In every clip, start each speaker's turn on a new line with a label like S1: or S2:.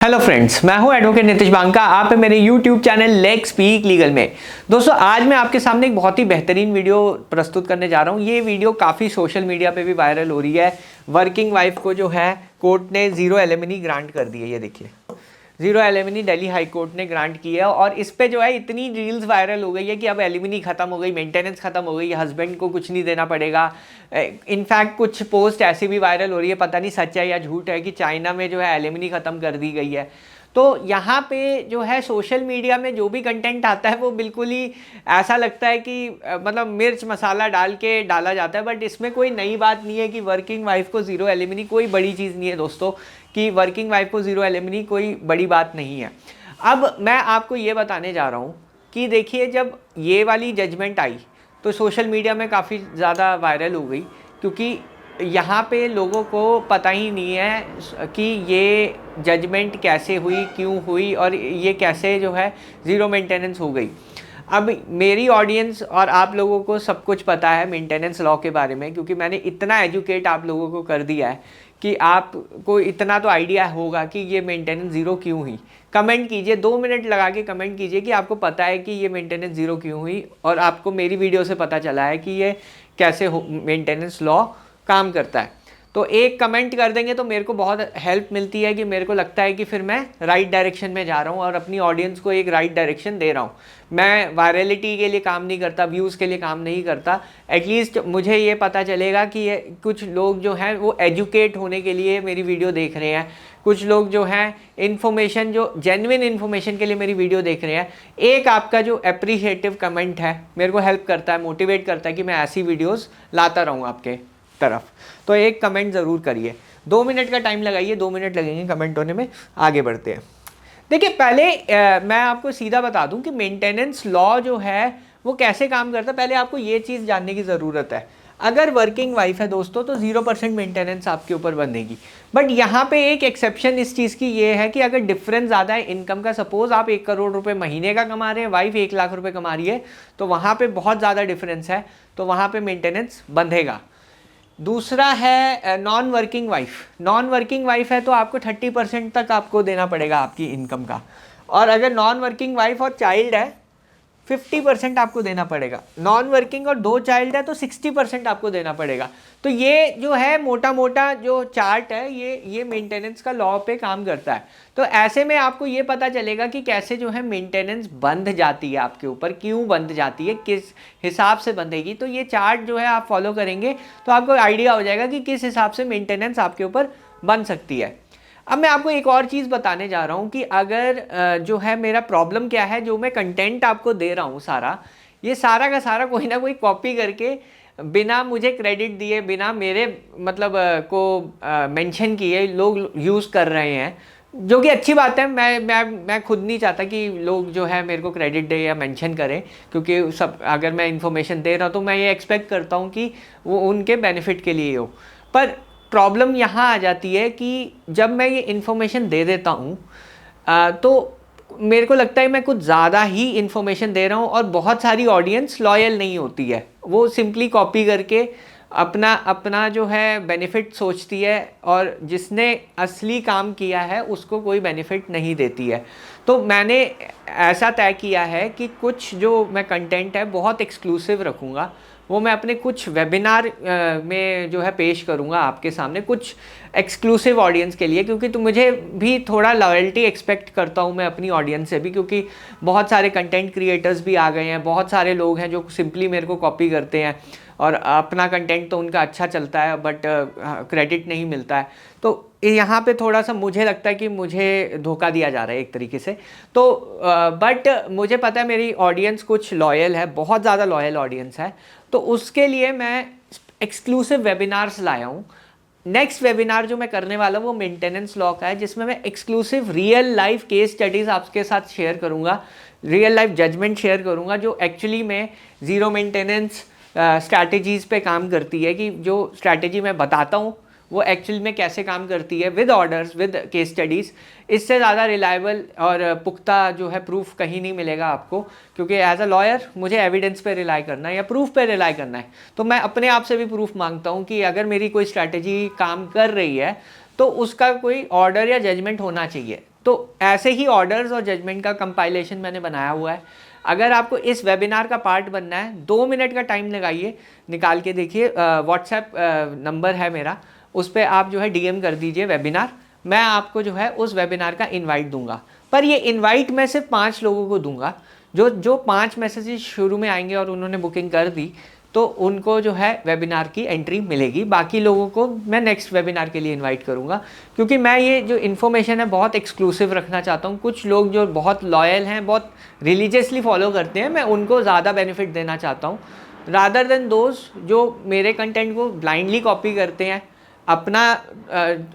S1: Hello friends, मैं हूं advocate Nitish Banka. आप है मेरे YouTube channel let's speak legal में। दोस्तों, आज मैं आपके सामने एक बहुत ही बेहतरीन वीडियो प्रस्तुत करने जा रहा हूं। ये वीडियो काफ़ी सोशल मीडिया पे भी वायरल हो रही है। वर्किंग वाइफ को जो है कोर्ट ने जीरो एलिमनी ग्रांट कर दी है। ये देखिए, zero alimony Delhi high court ने ग्रांट की है और इस पे जो है इतनी रील्स वायरल हो गई है कि अब एलिमनी खत्म हो गई, मेंटेनेंस खत्म हो गई, हस्बैंड को कुछ नहीं देना पड़ेगा। इनफैक्ट कुछ पोस्ट ऐसी भी वायरल हो रही है, पता नहीं सच है या झूठ है, कि चाइना में जो है एलिमनी खत्म कर दी गई है। तो यहाँ पे जो है सोशल मीडिया में जो भी कंटेंट आता है वो बिल्कुल ही ऐसा लगता है कि मतलब मिर्च मसाला डाल के डाला जाता है। बट इसमें कोई नई बात नहीं है कि वर्किंग वाइफ को ज़ीरो एलिमनी कोई बड़ी चीज़ नहीं है दोस्तों, कि वर्किंग वाइफ को ज़ीरो एलिमनी कोई बड़ी बात नहीं है। अब मैं आपको ये बताने जा रहा हूँ कि देखिए, जब ये वाली जजमेंट आई तो सोशल मीडिया में काफ़ी ज़्यादा वायरल हो गई, क्योंकि यहाँ पे लोगों को पता ही नहीं है कि ये जजमेंट कैसे हुई, क्यों हुई और ये कैसे जो है ज़ीरो मेंटेनेंस हो गई। अब मेरी ऑडियंस और आप लोगों को सब कुछ पता है मेंटेनेंस लॉ के बारे में, क्योंकि मैंने इतना एजुकेट आप लोगों को कर दिया है कि आपको इतना तो आइडिया होगा कि ये मेंटेनेंस ज़ीरो क्यों हुई। कमेंट कीजिए, 2 मिनट लगा के कमेंट कीजिए कि आपको पता है कि ये मेंटेनेंस ज़ीरो क्यों हुई और आपको मेरी वीडियो से पता चला है कि ये कैसे मेंटेनेंस लॉ काम करता है। तो एक कमेंट कर देंगे तो मेरे को बहुत हेल्प मिलती है, कि मेरे को लगता है कि फिर मैं राइट डायरेक्शन में जा रहा हूँ और अपनी ऑडियंस को एक राइट डायरेक्शन दे रहा हूँ। मैं वायरलिटी के लिए काम नहीं करता, व्यूज़ के लिए काम नहीं करता। एटलीस्ट मुझे ये पता चलेगा कि ये कुछ लोग जो हैं वो एजुकेट होने के लिए मेरी वीडियो देख रहे हैं, कुछ लोग जो हैं इन्फॉर्मेशन, जो जेन्युइन इन्फॉर्मेशन के लिए मेरी वीडियो देख रहे हैं। एक आपका जो अप्रिशिएटिव कमेंट है मेरे को हेल्प करता है, मोटिवेट करता है कि मैं ऐसी वीडियोज़ लाता रहूँ आपके तरफ। तो एक कमेंट ज़रूर करिए, 2 मिनट का टाइम लगाइए, 2 मिनट लगेंगे कमेंट होने में। आगे बढ़ते हैं। देखिए, पहले मैं आपको सीधा बता दूं कि मेंटेनेंस लॉ जो है वो कैसे काम करता है। पहले आपको ये चीज़ जानने की ज़रूरत है। अगर वर्किंग वाइफ है दोस्तों तो 0% मेंटेनेंस आपके ऊपर बंधेगी। बट यहाँ पे एक एक्सेप्शन इस चीज़ की ये है कि अगर डिफरेंस ज़्यादा है इनकम का, सपोज आप 1 करोड़ रुपए महीने का कमा रहे हैं, वाइफ 1 लाख रुपए कमा रही है, तो वहाँ पे बहुत ज़्यादा डिफरेंस है, तो वहाँ पे मेंटेनेंस बंधेगा। दूसरा है non working wife. Non working wife है तो आपको 30% तक आपको देना पड़ेगा आपकी इनकम का। और अगर नॉन वर्किंग वाइफ और चाइल्ड है 50% आपको देना पड़ेगा। नॉन वर्किंग और 2 चाइल्ड है तो 60% आपको देना पड़ेगा। तो ये जो है मोटा मोटा जो चार्ट है ये मेंटेनेंस का लॉ पे काम करता है। तो ऐसे में आपको ये पता चलेगा कि कैसे जो है मेंटेनेंस बंध जाती है आपके ऊपर, क्यों बंध जाती है, किस हिसाब से बंधेगी। तो ये चार्ट जो है आप फॉलो करेंगे तो आपको आइडिया हो जाएगा कि किस हिसाब से मेंटेनेंस आपके ऊपर बन सकती है। अब मैं आपको एक और चीज़ बताने जा रहा हूँ कि अगर जो है मेरा प्रॉब्लम क्या है, जो मैं कंटेंट आपको दे रहा हूँ सारा, ये सारा का सारा कोई ना कोई कॉपी करके बिना मुझे क्रेडिट दिए, बिना मेरे मतलब को मेंशन किए लोग यूज़ कर रहे हैं, जो कि अच्छी बात है। मैं खुद नहीं चाहता कि लोग जो है मेरे को क्रेडिट दे या मेंशन करें, क्योंकि सब अगर मैं इन्फॉर्मेशन दे रहा हूँ तो मैं ये एक्सपेक्ट करता हूँ कि वो उनके बेनिफिट के लिए हो। पर प्रॉब्लम यहाँ आ जाती है कि जब मैं ये इन्फॉर्मेशन दे देता हूँ तो मेरे को लगता है मैं कुछ ज़्यादा ही इन्फॉर्मेशन दे रहा हूँ और बहुत सारी ऑडियंस लॉयल नहीं होती है। वो सिंपली कॉपी करके अपना अपना जो है बेनिफिट सोचती है और जिसने असली काम किया है उसको कोई बेनिफिट नहीं देती है। तो मैंने ऐसा तय किया है कि कुछ जो मैं कंटेंट है बहुत एक्सक्लूसिव रखूँगा, वो मैं अपने कुछ वेबिनार में जो है पेश करूँगा आपके सामने, कुछ एक्सक्लूसिव ऑडियंस के लिए। क्योंकि तो मुझे भी थोड़ा लॉयल्टी एक्सपेक्ट करता हूँ मैं अपनी ऑडियंस से भी, क्योंकि बहुत सारे कंटेंट क्रिएटर्स भी आ गए हैं, बहुत सारे लोग हैं जो सिंपली मेरे को कॉपी करते हैं और अपना कंटेंट तो उनका अच्छा चलता है बट क्रेडिट नहीं मिलता है। तो यहाँ पे थोड़ा सा मुझे लगता है कि मुझे धोखा दिया जा रहा है एक तरीके से। तो बट मुझे पता है मेरी ऑडियंस कुछ लॉयल है, बहुत ज़्यादा लॉयल ऑडियंस है, तो उसके लिए मैं एक्सक्लूसिव वेबिनार्स लाया हूँ। नेक्स्ट वेबिनार जो मैं करने वाला हूँ वो मेंटेनेंस लॉ का है, जिसमें मैं exclusive real life case studies आपके साथ शेयर करूँगा, रियल लाइफ जजमेंट शेयर करूँगा, जो एक्चुअली में ज़ीरो मेंटेनेंस स्ट्रैटेजीज़ पे काम करती है, कि जो स्ट्रैटेजी मैं बताता हूँ वो एक्चुअल में कैसे काम करती है, with orders, with case studies. इससे ज़्यादा रिलायबल और पुख्ता जो है प्रूफ कहीं नहीं मिलेगा आपको, क्योंकि एज अ लॉयर मुझे एविडेंस पे रिलाई करना है या प्रूफ पे रिलाई करना है। तो मैं अपने आप से भी प्रूफ मांगता हूँ कि अगर मेरी कोई स्ट्रैटेजी काम कर रही है तो उसका कोई ऑर्डर या जजमेंट होना चाहिए, तो ऐसे ही ऑर्डर्स और जजमेंट का कंपाइलेशन मैंने बनाया हुआ है। अगर आपको इस वेबिनार का पार्ट बनना है, 2 मिनट का टाइम लगाइए, निकाल के देखिए, व्हाट्सएप नंबर है मेरा, उस पर आप जो है DM कर दीजिए वेबिनार, मैं आपको जो है उस वेबिनार का इनवाइट दूंगा। पर ये इनवाइट मैं सिर्फ 5 लोगों को दूंगा। जो 5 मैसेजेस शुरू में आएंगे और उन्होंने बुकिंग कर दी तो उनको जो है वेबिनार की एंट्री मिलेगी। बाकी लोगों को मैं नेक्स्ट वेबिनार के लिए इनवाइट करूंगा, क्योंकि मैं ये जो इन्फॉर्मेशन है बहुत एक्सक्लूसिव रखना चाहता हूँ। कुछ लोग जो बहुत लॉयल हैं, बहुत रिलीजियसली फॉलो करते हैं, मैं उनको ज़्यादा बेनिफिट देना चाहता हूँ, रादर देन दोज जो मेरे कंटेंट को ब्लाइंडली कॉपी करते हैं, अपना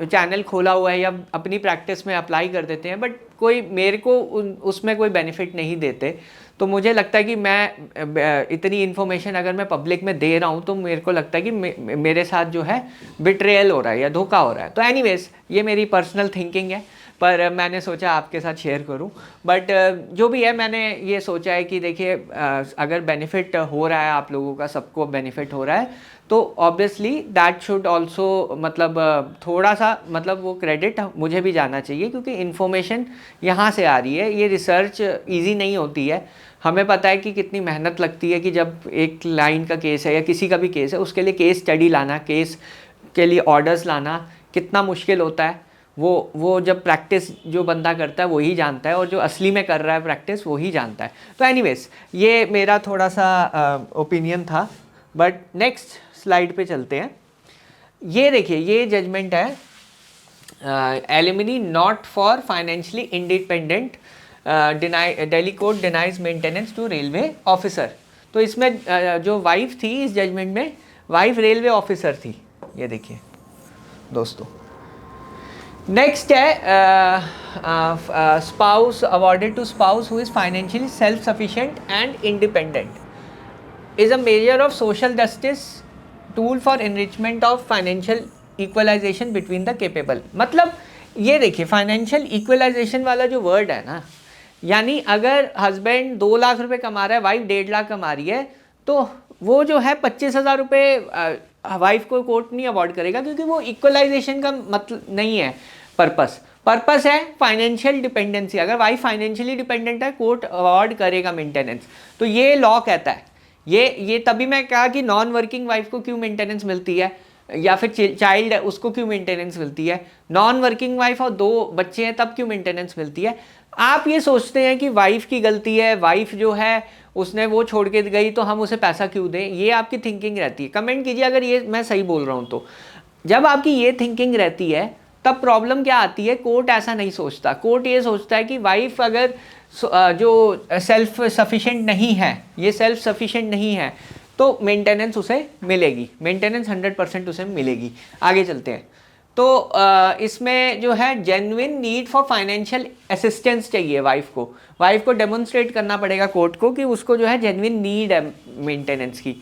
S1: चैनल खोला हुआ है या अपनी प्रैक्टिस में अप्लाई कर देते हैं, बट कोई मेरे को उसमें कोई बेनिफिट नहीं देते। तो मुझे लगता है कि मैं इतनी इन्फॉर्मेशन अगर मैं पब्लिक में दे रहा हूँ तो मेरे को लगता है कि मेरे साथ जो है बिट्रेयल हो रहा है या धोखा हो रहा है। तो एनीवेज ये मेरी पर्सनल थिंकिंग है, पर मैंने सोचा आपके साथ शेयर करूं। बट जो भी है, मैंने ये सोचा है कि देखिए अगर बेनिफिट हो रहा है, आप लोगों का सबको बेनिफिट हो रहा है, तो ऑब्वियसली दैट शुड ऑल्सो मतलब थोड़ा सा मतलब वो क्रेडिट मुझे भी जाना चाहिए, क्योंकि इन्फॉर्मेशन यहाँ से आ रही है। ये रिसर्च ईजी नहीं होती है, हमें पता है कि कितनी मेहनत लगती है कि जब एक क्लाइंट का केस है या किसी का भी केस है, उसके लिए केस स्टडी लाना, केस के लिए ऑर्डर्स लाना कितना मुश्किल होता है। वो जब प्रैक्टिस जो बंदा करता है वही जानता है, और जो असली में कर रहा है प्रैक्टिस वही जानता है। तो एनीवेज ये मेरा थोड़ा सा ओपिनियन था। बट नेक्स्ट स्लाइड पे चलते हैं। ये देखिए, ये जजमेंट है, alimony not for financially independent, Delhi court denies maintenance to railway officer. तो इसमें जो वाइफ थी इस जजमेंट में, वाइफ रेलवे ऑफिसर थी। ये देखिए दोस्तों। नेक्स्ट है spouse awarded to spouse who is financially self sufficient and independent is a major of social justice tool for enrichment of financial equalisation between the capable. मतलब ये देखिए, financial equalisation वाला जो वर्ड है ना, यानी अगर हस्बैंड 2 लाख रुपए कमा रहा है, वाइफ 1.5 लाख कमा रही है, तो वो जो है 25,000 रुपये वाइफ को कोर्ट नहीं अवॉर्ड करेगा, क्योंकि वो इक्वलाइजेशन का मतलब नहीं है। पर्पस है फाइनेंशियल डिपेंडेंसी। अगर वाइफ फाइनेंशियली डिपेंडेंट है, कोर्ट अवॉर्ड करेगा मेंटेनेंस। तो ये लॉ कहता है। ये तभी मैं कहा कि नॉन वर्किंग वाइफ को क्यों मेंटेनेंस मिलती है, या फिर चाइल्ड है उसको क्यों मेंटेनेंस मिलती है। नॉन वर्किंग वाइफ और 2 बच्चे हैं तब क्यों मेंटेनेंस मिलती है। आप ये सोचते हैं कि वाइफ की गलती है, वाइफ जो है उसने वो छोड़ के गई तो हम उसे पैसा क्यों दें, ये आपकी थिंकिंग रहती है। कमेंट कीजिए अगर ये मैं सही बोल रहा हूँ तो। जब आपकी ये थिंकिंग रहती है तब प्रॉब्लम क्या आती है, कोर्ट ऐसा नहीं सोचता। कोर्ट ये सोचता है कि वाइफ अगर जो सेल्फ सफिशिएंट नहीं है, ये सेल्फ सफिशिएंट नहीं है, तो मेंटेनेंस उसे मिलेगी, मेंटेनेंस 100% उसे मिलेगी। आगे चलते हैं। तो इसमें जो है genuine need for financial assistance चाहिए वाइफ को डेमोन्स्ट्रेट करना पड़ेगा कोर्ट को कि उसको जो है जेन्युइन नीड है मेंटेनेंस की।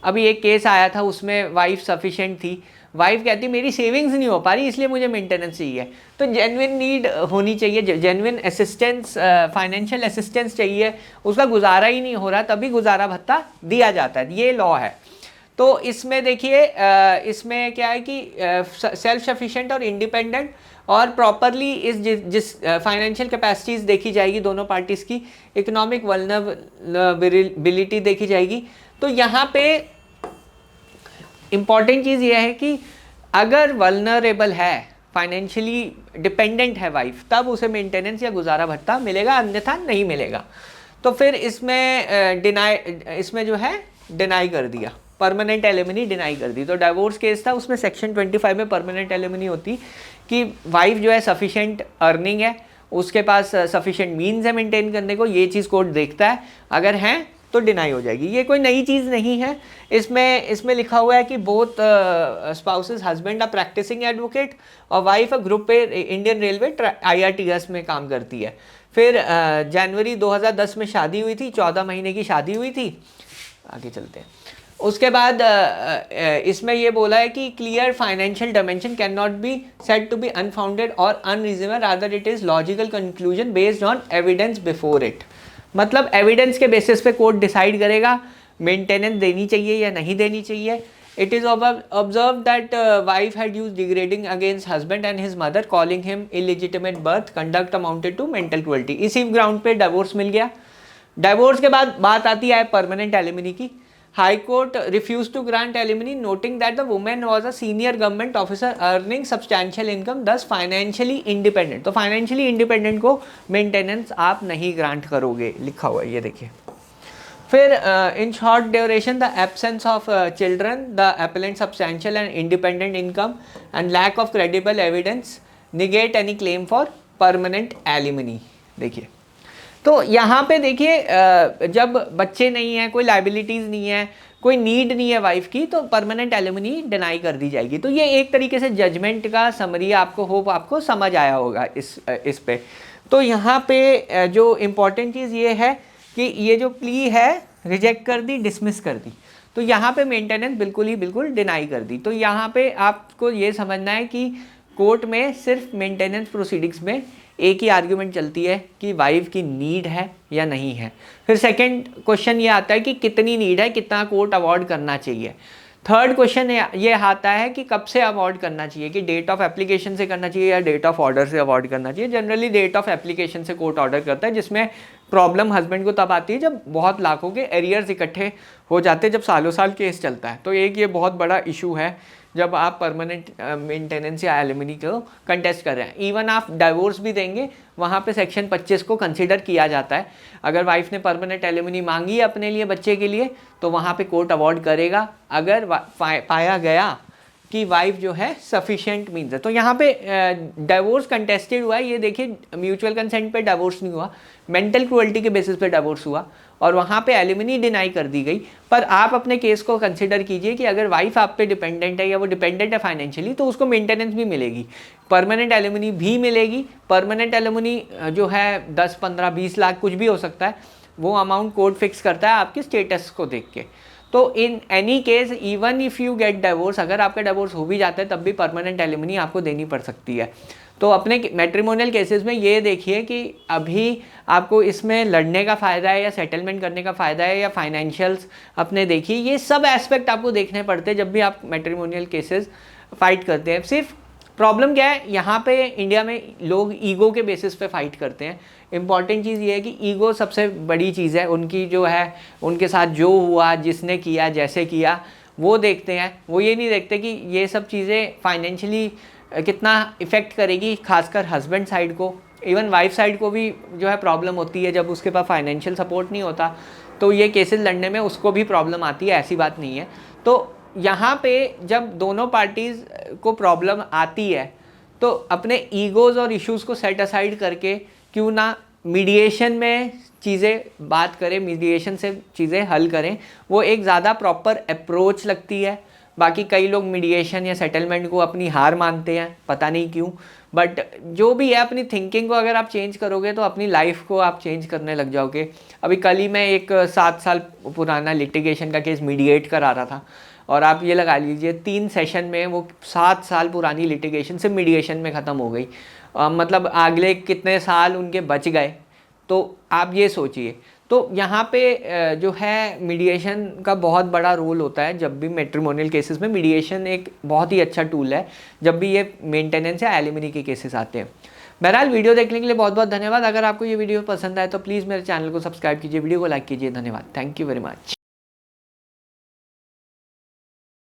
S1: अभी एक केस आया था, उसमें वाइफ सफिशिएंट थी, वाइफ कहती मेरी सेविंग्स नहीं हो पा रही इसलिए मुझे मेंटेनेंस चाहिए। तो जेन्युइन नीड होनी चाहिए, जेन्युइन असिस्टेंस, फाइनेंशियल असिस्टेंस चाहिए, उसका गुजारा ही नहीं हो रहा तभी गुजारा भत्ता दिया जाता है। ये लॉ है। तो इसमें देखिए, इसमें क्या है कि सेल्फ सफिशिएंट और इंडिपेंडेंट और प्रॉपरली इस जिस फाइनेंशियल कैपेसिटीज़ देखी जाएगी दोनों पार्टीज़ की, इकोनॉमिक वल्नरेबिलिटी देखी जाएगी। तो यहाँ पे इम्पॉर्टेंट चीज़ ये है कि अगर वल्नरेबल है, फाइनेंशियली डिपेंडेंट है वाइफ, तब उसे मेंटेनेंस या गुजारा भत्ता मिलेगा, अन्यथा नहीं मिलेगा। तो फिर इसमें जो है डिनाई कर दिया, परमानेंट एलिमनी डिनाई कर दी। तो डाइवोर्स केस था, उसमें सेक्शन 25 में परमानेंट एलिमनी होती कि वाइफ जो है सफिशिएंट अर्निंग है, उसके पास सफिशिएंट मीन्स है मेंटेन करने को, ये चीज़ कोर्ट देखता है, अगर हैं तो डिनाई हो जाएगी। ये कोई नई चीज़ नहीं है। इसमें लिखा हुआ है कि बोथ स्पाउसेस, हस्बैंड अ प्रैक्टिसिंग एडवोकेट और वाइफ अ ग्रुप पे इंडियन रेलवे IRTS में काम करती है। फिर जनवरी 2010 में शादी हुई थी, 14 महीने की शादी हुई थी। आगे चलते हैं। उसके बाद इसमें ये बोला है कि clear financial dimension can not be said to be unfounded और unreasonable, rather it is logical conclusion based on evidence before it. मतलब एविडेंस के बेसिस पे कोर्ट डिसाइड करेगा मेंटेनेंस देनी चाहिए या नहीं देनी चाहिए। It is observed that wife had used degrading against husband and his mother, calling him illegitimate birth. Conduct amounted to mental cruelty. इसी ग्राउंड पे डिवोर्स मिल गया. डिवोर्स के बाद बात आती है परमानेंट एलिमनी की. High Court refused to grant alimony, noting that the woman was a senior government officer earning substantial income, thus financially independent. तो financially independent को maintenance आप नहीं grant करोगे, लिखा हुआ है ये देखिए. फिर in short duration, the absence of children, the appellant substantial and independent income and lack of credible evidence negate any claim for permanent alimony. देखिए, तो यहाँ पे देखिए जब बच्चे नहीं हैं, कोई लाइबिलिटीज़ नहीं है, कोई नीड नहीं है वाइफ की, तो परमानेंट एलिमनी डिनाई कर दी जाएगी. तो ये एक तरीके से जजमेंट का समरी आपको होप आपको समझ आया होगा इस पे. तो यहाँ पे जो इम्पॉर्टेंट चीज़ ये है कि ये जो प्ली है रिजेक्ट कर दी, डिसमिस कर दी. तो यहाँ पे मेंटेनेंस बिल्कुल डिनाई कर दी. तो यहाँ पे आपको ये समझना है कि कोर्ट में सिर्फ मेंटेनेंस प्रोसीडिंग्स में एक ही आर्ग्यूमेंट चलती है कि वाइफ की नीड है या नहीं है. फिर सेकंड क्वेश्चन ये आता है कि कितनी नीड है, कितना कोर्ट अवॉर्ड करना चाहिए. थर्ड क्वेश्चन ये आता है कि कब से अवॉर्ड करना चाहिए, कि डेट ऑफ एप्लीकेशन से करना चाहिए या डेट ऑफ ऑर्डर से अवॉर्ड करना चाहिए. जनरली डेट ऑफ एप्लीकेशन से कोर्ट ऑर्डर करता है, जिसमें प्रॉब्लम हस्बैंड को तब आती है जब बहुत लाखों के एरियर्स इकट्ठे हो जाते हैं, जब सालों साल केस चलता है. तो एक ये बहुत बड़ा इशू है जब आप परमानेंट मेंटेनेंस या एलिमनी को कंटेस्ट कर रहे हैं. इवन आप डाइवोर्स भी देंगे, वहाँ पे सेक्शन 25 को कंसीडर किया जाता है. अगर वाइफ ने परमानेंट एलिमनी मांगी है अपने लिए, बच्चे के लिए, तो वहाँ पे कोर्ट अवॉर्ड करेगा अगर पाया गया कि वाइफ जो है सफिशिएंट मीन्स है. तो यहाँ पे डाइवोर्स कंटेस्टेड हुआ है, ये देखिए म्यूचुअल कंसेंट पे डाइवोर्स नहीं हुआ, मेंटल क्रुएल्टी के बेसिस पे डाइवोर्स हुआ और वहाँ पे एलिमनी डिनाई कर दी गई. पर आप अपने केस को कंसिडर कीजिए कि अगर वाइफ आप पे डिपेंडेंट है या वो डिपेंडेंट है फाइनेंशियली, तो उसको मेंटेनेंस भी मिलेगी, परमानेंट एलिमनी भी मिलेगी. परमानेंट एलिमनी जो है 10, 15, 20 लाख कुछ भी हो सकता है, वो अमाउंट कोर्ट फिक्स करता है आपके स्टेटस को देख के. तो in any case even if you get divorce, अगर आपका डिवोर्स हो भी जाता है तब भी परमानेंट एलिमनी आपको देनी पड़ सकती है. तो अपने मैट्रिमोनियल केसेस में ये देखिए कि अभी आपको इसमें लड़ने का फ़ायदा है या सेटलमेंट करने का फ़ायदा है या फाइनेंशियल्स अपने देखिए, ये सब एस्पेक्ट आपको देखने पड़ते हैं जब भी आप मैट्रिमोनियल केसेस फाइट करते हैं. सिर्फ प्रॉब्लम क्या है, यहाँ पे इंडिया में लोग ईगो के बेसिस पे फाइट करते हैं. इम्पॉर्टेंट चीज़ ये है कि ईगो सबसे बड़ी चीज़ है उनकी, जो है उनके साथ जो हुआ, जिसने किया, जैसे किया, वो देखते हैं. वो ये नहीं देखते कि ये सब चीज़ें फाइनेंशियली कितना इफ़ेक्ट करेगी, खासकर हस्बैंड साइड को. इवन वाइफ साइड को भी जो है प्रॉब्लम होती है जब उसके पास फाइनेंशियल सपोर्ट नहीं होता, तो ये केसेस लड़ने में उसको भी प्रॉब्लम आती है, ऐसी बात नहीं है. तो यहाँ पे जब दोनों पार्टीज़ को प्रॉब्लम आती है तो अपने ईगोज़ और इश्यूज़ को सेट असाइड करके क्यों ना मीडिएशन में चीज़ें बात करें, मीडिएशन से चीज़ें हल करें. वो एक ज़्यादा प्रॉपर अप्रोच लगती है. बाकी कई लोग मीडिएशन या सेटलमेंट को अपनी हार मानते हैं, पता नहीं क्यों. बट जो भी है, अपनी थिंकिंग को अगर आप चेंज करोगे तो अपनी लाइफ को आप चेंज करने लग जाओगे. अभी कल ही मैं एक 7 साल पुराना लिटिगेशन का केस मीडिएट करा रहा था और आप ये लगा लीजिए 3 सेशन में वो 7 साल पुरानी लिटिगेशन से मीडिएशन में ख़त्म हो गई. मतलब अगले कितने साल उनके बच गए, तो आप ये सोचिए. तो यहाँ पे जो है मीडिएशन का बहुत बड़ा रोल होता है. जब भी मैट्रिमोनियल केसेस में मीडिएशन एक बहुत ही अच्छा टूल है जब भी ये मेंटेनेंस या एलिमनी के केसेस आते हैं. बहरहाल वीडियो देखने के लिए बहुत बहुत धन्यवाद. अगर आपको ये वीडियो पसंद आए तो प्लीज़ मेरे चैनल को सब्सक्राइब कीजिए, वीडियो को लाइक कीजिए. धन्यवाद. Thank you very much.